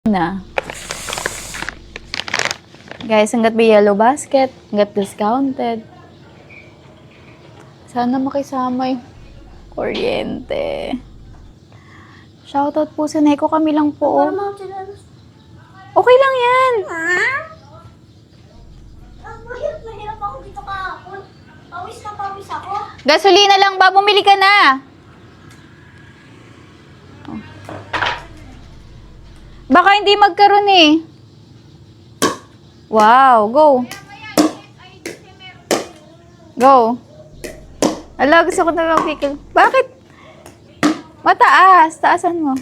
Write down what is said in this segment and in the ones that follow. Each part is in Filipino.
na. Guys, hanggat may yellow basket, hanggat discounted. Sana makisama yung kuryente. Shoutout po sa Neko, kami lang po. Okay lang yan. Mahirap ako dito kahapon. Pawis na pawis ako. Gasolina lang ba? Bumili ka na. Baka hindi magkaroon eh. Wow, go. Go. Ala, gusto ko na lang pickle. Bakit? Mataas. Taasan mo.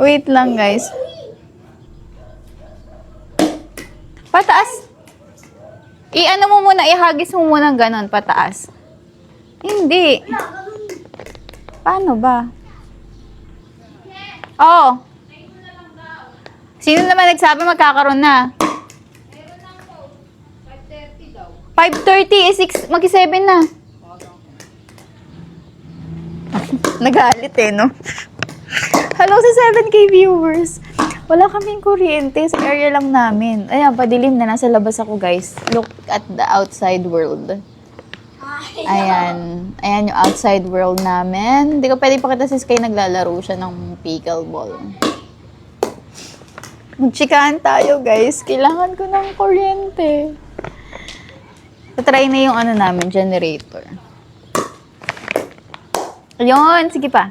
Wait lang, guys. Pataas. I-ano mo muna, ihagis mo muna ganon, pataas. Hindi. Paano ba? Oh. Sino naman nagsabi magkakaroon na? 5:30 mag-7 na. Nagalit eh, no? Hello sa 7K viewers. Wala kaming kuryente sa area lang namin. Ayan, padilim na. Nasa labas ako, guys. Look at the outside world. Ayan. Ayan yung outside world namin. Hindi ko pwede pakita si Sky naglalaro siya ng pickleball. Magchikahan tayo, guys. Kailangan ko ng kuryente. Try na yung ano namin, generator. Ayun, sige pa.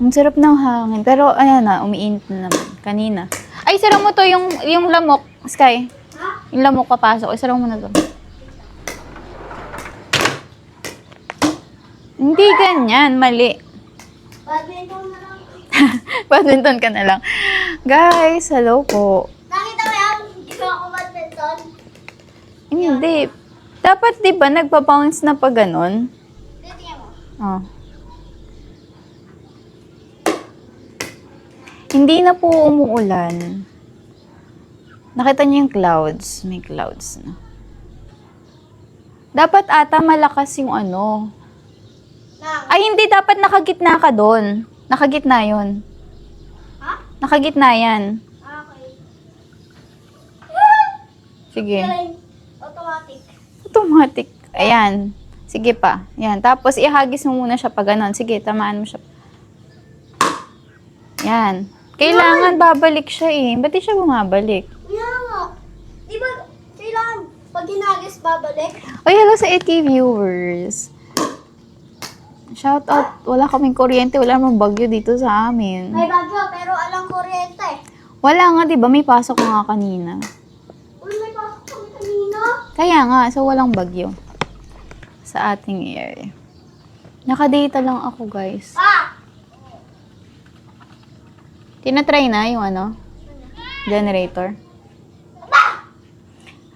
Ang sarap ng hangin. Pero, ayan na, umiinit na naman. Kanina. Ay, sarang mo to, yung lamok, Sky. Yung lamok papasok. Ay, sarang mo na to. Hindi ganyan, mali. Badminton na lang. Badminton ka na lang. Guys, hello po. Nakita mo yan? Ginawa ko badminton. Hindi. Dapat, di ba, nagpa-bounce na pa ganon? Tingnan mo. Oh. Hindi na po umuulan. Nakita niyo yung clouds. May clouds na. Dapat ata malakas yung ano. Ay, hindi. Dapat nakagitna ka doon. Nakagitna yun. Ha? Nakagitna yan. Okay. Sige. Galing. Automatic. Automatic. Ayan. Sige pa. Ayan. Tapos, ihagis mo muna siya pa ganon. Sige, tamaan mo siya. Yan. Kailangan babalik siya eh. Ba't di siya bumabalik? Kaya nga. Di ba, kailangan pag ginagis babalik? Ay, hello sa 8K viewers. Shout out. Wala kaming kuryente. Wala namang bagyo dito sa amin. May bagyo, pero alang kuryente. Wala nga, di ba? May pasok nga kanina. Uy, may pasok kami kanina. Kaya nga, so walang bagyo sa ating area. Nakadata lang ako, guys. Ah! Tinatry na yung ano? Generator.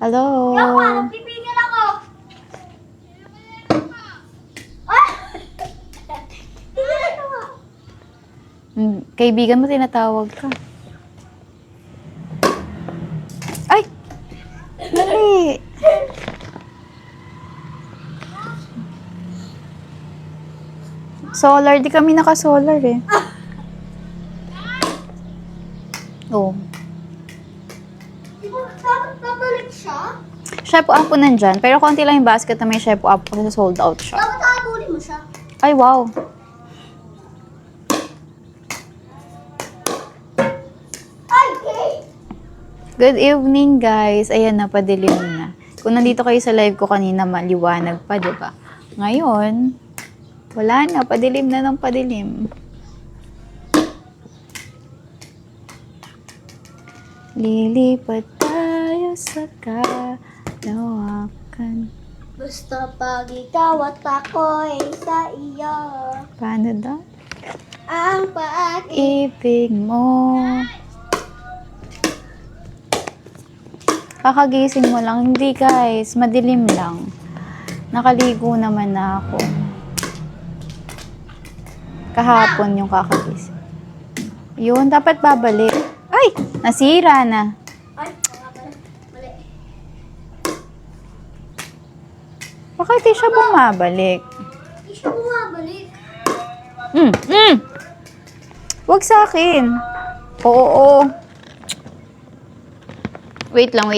Hello? Yung pa, nagpipigil ako. Ah! Tigil ako nga. Kaibigan mo, tinatawag ka. Ay! Mali! Solar. Di kami naka-solar eh. Oh. Di ba, dapat babalik siya? Shepo Apo nandyan. Pero konti lang yung basket na may Shepo Apo kasi sold out siya. Dapat habulin mo siya. Ay, wow. Ay, okay. Good evening, guys. Ayan na, padilim na. Kung nandito kayo sa live ko kanina, maliwanag pa, di ba? Ngayon, wala na. Padilim na ng padilim. Lilipat tayo sa kalawakan. Basta pag ikaw at ako'y sa iyo, Paano daw? ang pag Ibig mo. Kakagising mo lang. Hindi, guys. Madilim lang. Nakaligo naman na ako. Kahapon yung kakagising. Yun, dapat babalik. Ay! Nasira na. Ay, nga pala. Mali. Bakit di siya bumabalik? Hindi siya bumabalik. Wag sa akin. Oo. Wait lang.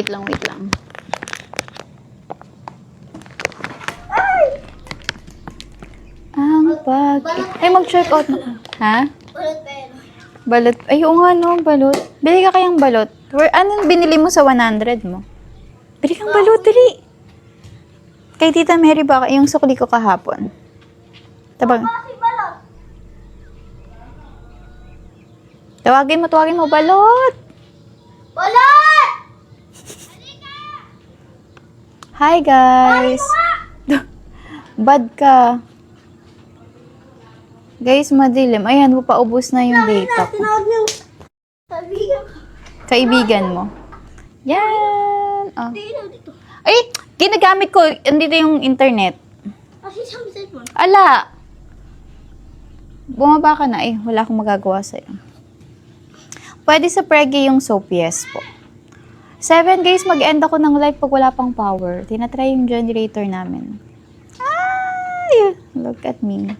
Ang pag... Ay, mag-check out na. Ha? Balot pero. Balot. Ay, oo nga no, balot. Bili ka kayang balot. Anong binili mo sa 100 mo? Bili kang balot, dali. Kay Tita Mary ba yung sukli ko kahapon? Tabang. Kasi balot. Tawagin mo balot. Balot! Hi guys. Bad ka. Guys, madilim. Ayan, paubos na yung data ko. Tinawag ng sabihan ko. Kaibigan mo. Yan. Oh. Dito. Ay, ginagamit ko. Andito yung internet. Kasi sa cellphone. Ala. Bumaba ka na. Wala akong magagawa sa'yo. Pwede sa Pregi yung soap, yes po. 7 guys, mag-end ako ng live pag wala pang power. Tinatry yung generator namin. Ay! Look at me.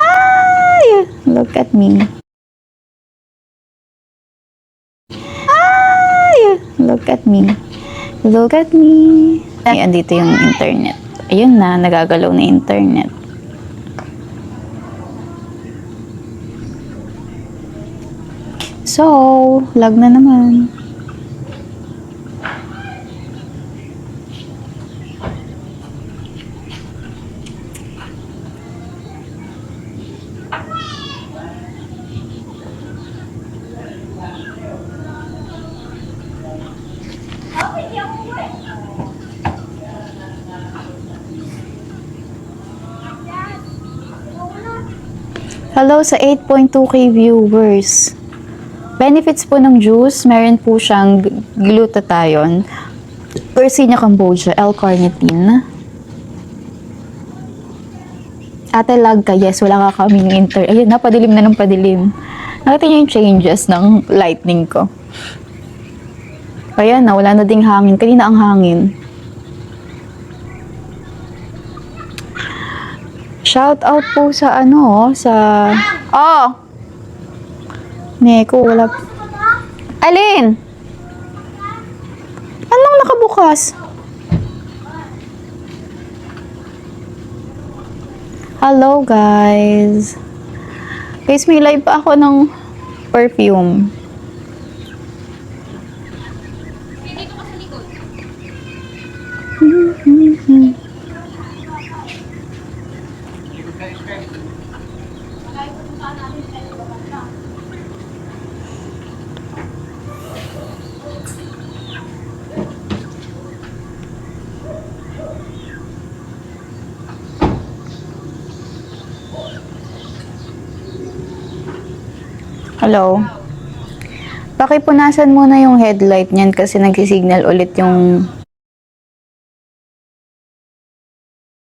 Ay! Look at me. Ay! Look at me. Look at me. Ay, andito yung internet. Ayun na, nagagalaw na internet. So, lag na naman. Hello sa 8.2k viewers. Benefits po ng juice, meron po siyang glutathione, Quercetia cambogia, L-carnitine. Ate lag ka, yes, wala ka kaming ayun, napadilim na ng padilim. Nakita niyo yung changes ng lightning ko. Ayan na, wala na ding hangin. Kanina ang hangin. Shout out po sa Neko, wala. Alin? Anong nakabukas? Hello, guys. Guys, may live pa ako ng perfume. Dito ka sa likod. Hello? Pakipunasan muna yung headlight niyan kasi nagsisignal ulit yung